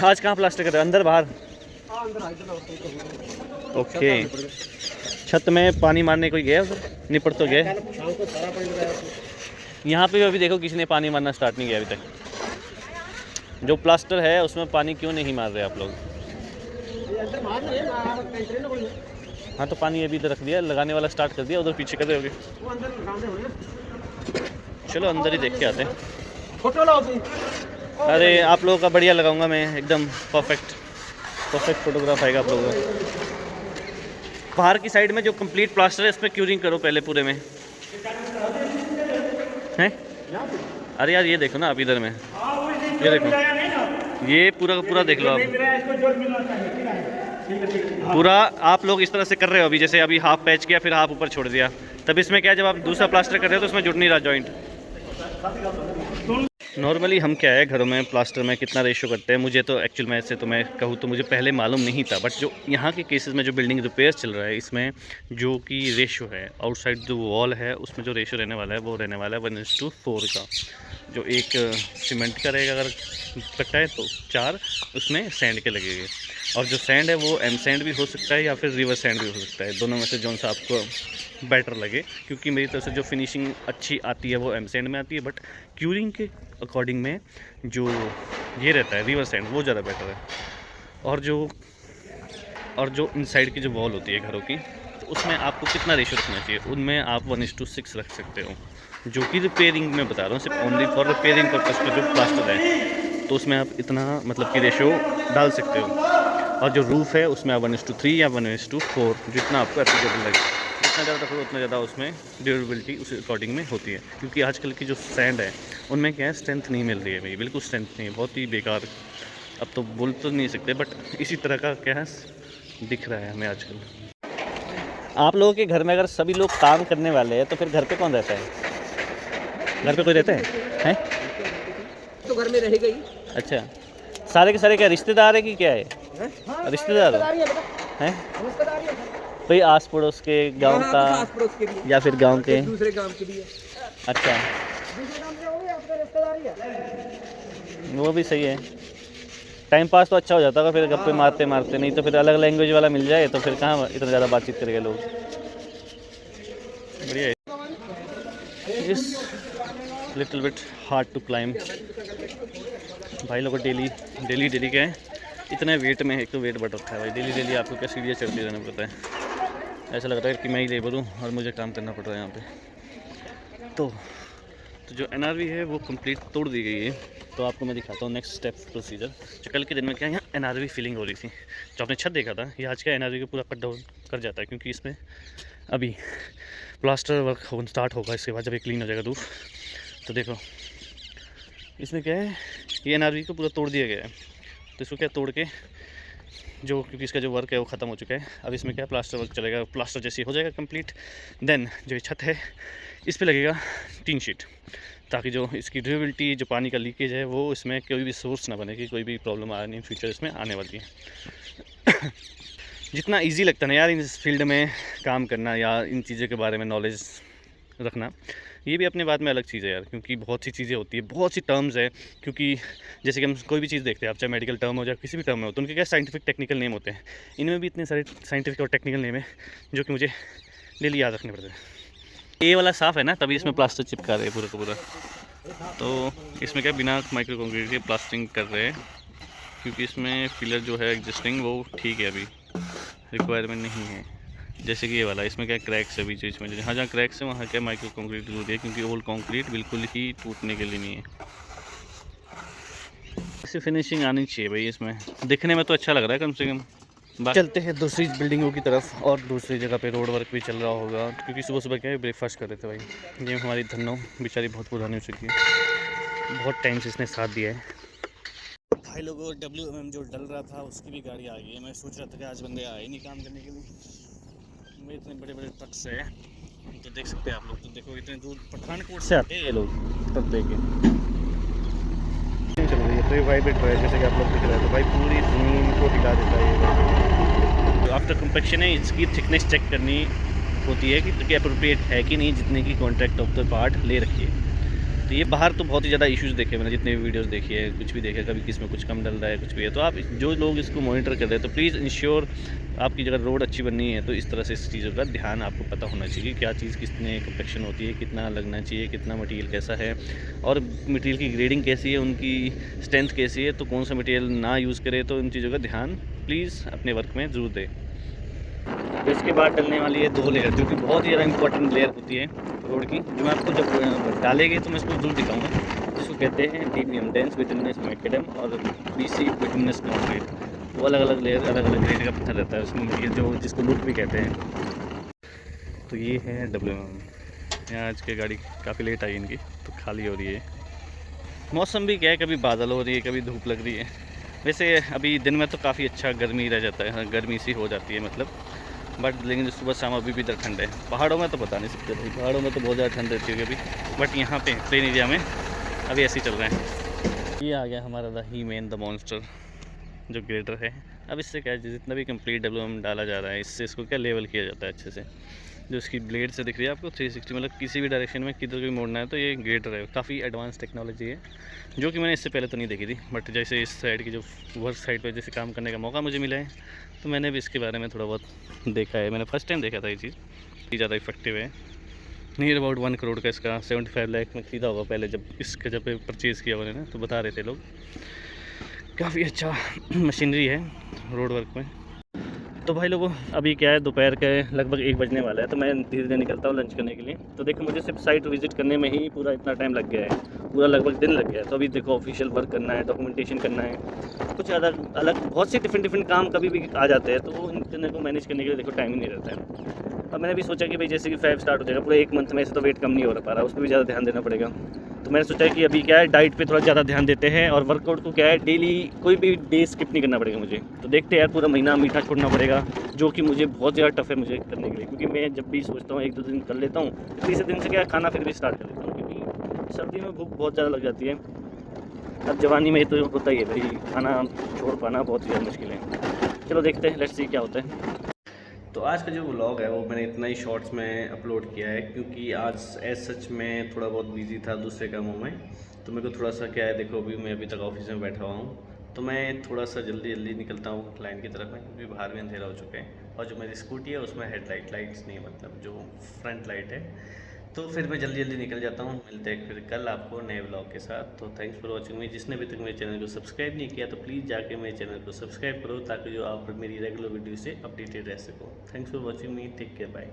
आज कहाँ प्लास्टर कर रहे हो, अंदर बाहर? ओके, छत में पानी मारने कोई गया उधर? निपट तो गए। यहाँ पे भी अभी देखो किसी ने पानी मारना स्टार्ट नहीं किया अभी तक। जो प्लास्टर है उसमें पानी क्यों नहीं मार रहे आप लोग? हाँ तो पानी अभी इधर रख दिया, लगाने वाला स्टार्ट कर दिया, उधर पीछे कर रहे होगे। चलो अंदर ही देख के आते हैं। अरे आप लोगों का बढ़िया लगाऊंगा मैं, एकदम परफेक्ट फोटोग्राफ आएगा आप लोगों का। बाहर की साइड में जो कंप्लीट प्लास्टर है इसमें क्यूरिंग करो पहले पूरे में हैं। अरे यार ये देखो ना आप इधर में, ये देखो, ये पूरा का पूरा देख लो आप, पूरा आप लोग इस तरह से कर रहे हो अभी, जैसे अभी हाफ पैच किया फिर हाफ ऊपर छोड़ दिया। तब इसमें क्या, जब आप दूसरा प्लास्टर कर रहे हो तो उसमें जुड़ नहीं रहा जॉइंट। नॉर्मली हम क्या है घरों में प्लास्टर में कितना रेशियो करते हैं, मुझे तो एक्चुअल में से तो मैं कहूँ तो मुझे पहले मालूम नहीं था, बट जो यहाँ के केसेस में जो बिल्डिंग रिपेयर चल रहा है इसमें जो कि रेशियो है आउटसाइड जो वॉल है उसमें जो रेशियो रहने वाला है वो रहने वाला है 1:4 का। जो एक सीमेंट का रहेगा अगर कट्टा है तो 4 उसमें सैंड के लगेंगे, और जो सैंड है वो एम सैंड भी हो सकता है या फिर रिवर सैंड भी हो सकता है, दोनों में से जो सा आपको बेटर लगे। क्योंकि मेरी तरफ से जो फिनिशिंग अच्छी आती है वो एम सैंड में आती है, बट क्यूरिंग के अकॉर्डिंग में जो ये रहता है रिवर सैंड वो ज़्यादा बेटर है। और जो इनसाइड की जो वॉल होती है घरों की तो उसमें आपको कितना रेशियो रखना चाहिए, उनमें आप 1:6 रख सकते हो, जो कि रिपेयरिंग में बता रहा हूँ, सिर्फ ओनली फॉर रिपेयरिंग पर्पज़ पर जो प्लास्टर है तो उसमें आप इतना मतलब कि रेशियो डाल सकते हो। और जो रूफ़ है उसमें आप 1:3 या 1:4 जितना आपको एप्लीकेबल लगे, जितना ज़्यादा रखो उतना ज़्यादा उसमें ड्यूरेबिलिटी उस अकॉर्डिंग में होती है। क्योंकि आजकल की जो सैंड है उनमें क्या है स्ट्रेंथ नहीं मिल रही है भाई, बिल्कुल स्ट्रेंथ नहीं है, बहुत ही बेकार। अब तो बोल तो नहीं सकते बट इसी तरह का क्या है दिख रहा है हमें आजकल। आप लोगों के घर में अगर सभी लोग काम करने वाले हैं तो फिर घर पे कौन रहता है? घर पे कोई रहता है? तो घर में रहेगा ही। अच्छा, सारे के सारे क्या रिश्तेदार है कि क्या है? रिश्तेदार हैं? भाई आस पड़ोस के गांव का आस पड़ोस के भी या फिर गांव के दूसरे गांव के भी है। अच्छा, वो भी सही है, टाइम पास तो अच्छा हो जाता है फिर गप्पे मारते मारते। नहीं तो फिर अलग लैंग्वेज वाला मिल जाए तो फिर कहाँ इतना ज़्यादा बातचीत करेंगे लोग। बढ़िया है। इस little bit hard to climb, भाई लोग डेली के हैं, इतने वेट में एक तो वेट बढ़ रखा है भाई, डेली आपको क्या सीढ़ियाँ चढ़ती रहना पड़ता है। ऐसा लगता है कि मैं ही लेबर हूँ और मुझे काम करना पड़ रहा है यहाँ पे। तो जो एनआरवी है वो कंप्लीट तोड़ दी गई है, तो आपको मैं दिखाता हूँ नेक्स्ट स्टेप प्रोसीजर। जो कल के दिन में क्या यहाँ एनआरवी फिलिंग हो रही थी, जो आपने छत देखा था ये आज का एनआरवी को पूरा कट डाउन कर जाता है, क्योंकि इसमें अभी प्लास्टर वर्क स्टार्ट होगा इसके बाद जब ये क्लीन हो जाएगा रूफ। तो देखो इसमें क्या है, ये एनआरवी को पूरा तोड़ दिया गया है, तो इसको क्या तोड़ के जो, क्योंकि इसका जो वर्क है वो ख़त्म हो चुका है, अब इसमें क्या प्लास्टर वर्क चलेगा। प्लास्टर जैसे हो जाएगा कंप्लीट, देन जो ये छत है इस पे लगेगा टीन शीट, ताकि जो इसकी ड्यूरेबिलिटी, जो पानी का लीकेज है वो इसमें कोई भी सोर्स ना बने कि कोई भी प्रॉब्लम आने इन फ्यूचर इसमें आने वाली है। जितना इजी लगता है ना यार इस फील्ड में काम करना या इन चीज़ों के बारे में नॉलेज रखना, ये भी अपने बात में अलग चीज़ है यार, क्योंकि बहुत सी चीज़ें होती है, बहुत सी टर्म्स है। क्योंकि जैसे कि हम कोई भी चीज़ देखते हैं, आप चाहे मेडिकल टर्म हो या किसी भी टर्म में हो, तो उनके क्या साइंटिफिक टेक्निकल नेम होते हैं, इनमें भी इतने सारे साइंटिफिक और टेक्निकल नेम है जो कि मुझे डेली याद रखने पड़ते हैं। ये वाला साफ़ है ना, तभी इसमें प्लास्टर चिपका रहे हैं पूरा का पूरा। तो इसमें क्या बिना माइक्रो कंक्रीट के प्लास्टरिंग कर रहे हैं, क्योंकि इसमें पिलर जो है एग्जिस्टिंग वो ठीक है, अभी रिक्वायरमेंट नहीं है। जैसे कि ये वाला, इसमें क्या क्रैक्स है बीच बीच में, हाँ जहाँ क्रैक्स है वहाँ क्या माइक्रो कंक्रीट जरूरी है, क्योंकि ओल्ड कंक्रीट बिल्कुल ही टूटने के लिए नहीं है। ऐसी फिनिशिंग आनी चाहिए भाई, इसमें दिखने में तो अच्छा लग रहा है कम से कम। चलते हैं दूसरी बिल्डिंगों की तरफ, और दूसरी जगह पे रोड वर्क भी चल रहा होगा, क्योंकि सुबह सुबह क्या है ब्रेकफास्ट कर रहे थे भाई। ये हमारी धन्नो बेचारी बहुत पुरानी हो चुकी है, बहुत टाइम से इसने साथ दिया है। भाई लोगों WMM जो डल रहा था उसकी भी गाड़ी आ गई है। मैं सोच रहा था कि आज बंदे आए नहीं काम करने के लिए, मैं इतने बड़े बड़े ट्रक से है, तो देख सकते हैं आप लोग, तो देखो इतने दूर पठानकोट से आते हैं ये लोग ट्रक लेके। चल रही है तो ये वाइब्रेट है जैसे कि आप लोग दिख रहे हैं, तो भाई पूरी ज़मीन को हिला देता है ये। तो आफ्टर कंपैक्शन है इसकी थिकनेस चेक करनी होती है कि अप्रोप्रिएट है कि नहीं, जितने की कॉन्ट्रैक्ट ऑफ द पार्ट ले रखी है। तो ये बाहर तो बहुत ही ज़्यादा इश्यूज़ देखे मैंने, जितने भी वीडियोस देखी है, कुछ भी देखे, कभी किस में कुछ कम डल रहा है, कुछ भी है। तो आप जो लोग इसको मॉनिटर कर रहे हैं तो प्लीज़ इंश्योर, आपकी अगर रोड अच्छी बननी है तो इस तरह से इस चीज़ों का ध्यान आपको पता होना चाहिए, क्या चीज़ कितने कम्पेक्शन होती है, कितना लगना चाहिए, कितना मटेरियल कैसा है, और मटेरियल की ग्रेडिंग कैसी है, उनकी स्ट्रेंथ कैसी है, तो कौन सा मटेरियल ना यूज़ करे। तो इन चीज़ों का ध्यान प्लीज़ अपने वर्क में ज़रूर दें। तो इसके बाद डलने वाली है 2 लेयर, जो कि बहुत ही ज़्यादा इंपॉर्टेंट लेयर होती है रोड की, जो मैं आपको जब डालेंगे तो मैं इसको जरूर दिखाऊंगा, जिसको कहते हैं DBM, डेंस बिटुमिनस मैकेडम, और BC बिटुमिनस कंक्रीट। वो अलग अलग लेयर, अलग अलग ग्रेड का पत्थर रहता है उसमें, ये जो जिसको लुक भी कहते हैं। तो ये है WM। यहाँ आज की गाड़ी काफ़ी लेट आई इनकी, तो खाली हो रही है। मौसम भी क्या है, कभी बादल हो रही है, कभी धूप लग रही है। वैसे अभी दिन में तो काफ़ी अच्छा गर्मी रह जाता है, गर्मी सी हो जाती है मतलब, बट लेकिन जो सुबह शाम अभी भी इधर ठंड है। पहाड़ों में तो बता नहीं सकते भाई, पहाड़ों में तो बहुत ज़्यादा ठंड रहती है अभी, बट यहाँ पे प्लेन एरिया में अभी ऐसे ही चल रहा है। ये आ गया हमारा the he man the monster, जो ग्रेडर है। अब इससे क्या है, जितना भी कंप्लीट WM डाला जा रहा है, इससे इसको क्या लेवल किया जाता है अच्छे से। जो इसकी ब्लेड से दिख रही है आपको 360, मतलब किसी भी डायरेक्शन में किधर भी मोड़ना है तो ये ग्रेडर है। काफ़ी एडवांस टेक्नोलॉजी है, जो कि मैंने इससे पहले तो नहीं देखी थी, बट जैसे इस साइड की जो वर्क साइड पे जैसे काम करने का मौका मुझे मिला है, तो मैंने भी इसके बारे में थोड़ा बहुत देखा है। मैंने फर्स्ट टाइम देखा था ये चीज़, ज़्यादा इफेक्टिव है। नियर अबाउट 1 करोड़ का इसका 75 लाख में खरीदा होगा पहले, जब इसका जब परचेज़ किया उन्होंने, तो बता रहे थे लोग। काफ़ी अच्छा मशीनरी है रोड वर्क में। तो भाई लोगों, अभी क्या है, दोपहर के लगभग 1 बजने वाला है, तो मैं धीरे धीरे निकलता हूँ लंच करने के लिए। तो देखो, मुझे सिर्फ साइट विज़िट करने में ही पूरा इतना टाइम लग गया है, पूरा लगभग दिन लग गया है। तो अभी देखो, ऑफिशियल वर्क करना है, डॉक्यूमेंटेशन करना है, कुछ अलग अलग बहुत से डिफरेंट काम कभी भी आ जाते हैं, तो वो इन को मैनेज करने के लिए देखो टाइम ही नहीं रहता है। अब मैंने भी सोचा कि भाई जैसे कि 5 स्टार्ट हो जाएगा, पूरे 1 मंथ में से तो वेट कम नहीं हो पा रहा, उस पर भी ज़्यादा ध्यान देना पड़ेगा। तो मैंने सोचा कि अभी क्या है, डाइट पे थोड़ा ज़्यादा ध्यान देते हैं, और वर्कआउट को क्या है, डेली कोई भी डे स्किप नहीं करना पड़ेगा मुझे। तो देखते हैं यार, पूरा महीना मीठा छोड़ना पड़ेगा, जो कि मुझे बहुत ज़्यादा टफ है मुझे करने के लिए, क्योंकि मैं जब भी सोचता हूँ 1-2 दिन कर लेता हूँ, तीसरे दिन से क्या खाना फिर भी स्टार्ट कर लेता हूँ, क्योंकि सर्दी में भूख बहुत ज़्यादा लग जाती है। अब जवानी में तो होता ही है भाई, खाना छोड़ पाना बहुत ज़्यादा मुश्किल है। चलो देखते हैं, लेट्स सी क्या होता है। तो आज का जो व्लॉग है वो मैंने इतना ही शॉर्ट्स में अपलोड किया है, क्योंकि आज एज सच में थोड़ा बहुत बिजी था दूसरे कामों में। तो मेरे को थोड़ा सा क्या है, देखो अभी मैं अभी तक ऑफिस में बैठा हुआ हूँ, तो मैं थोड़ा सा जल्दी जल्दी निकलता हूँ क्लाइंट की तरफ में, क्योंकि बाहर में अंधेरा हो चुके हैं। और जो मेरी स्कूटी है उसमें लाइट्स नहीं, मतलब जो फ्रंट लाइट है, तो फिर मैं जल्दी जल्दी निकल जाता हूँ। मिलते हैं फिर कल आपको नए ब्लॉग के साथ। तो थैंक्स फॉर वॉचिंग मी। जिसने अभी तक मेरे चैनल को सब्सक्राइब नहीं किया, तो प्लीज़ जाके मेरे चैनल को सब्सक्राइब करो, ताकि जो आप मेरी रेगुलर वीडियो से अपडेटेड रह सको। Thanks for watching me, take care, bye.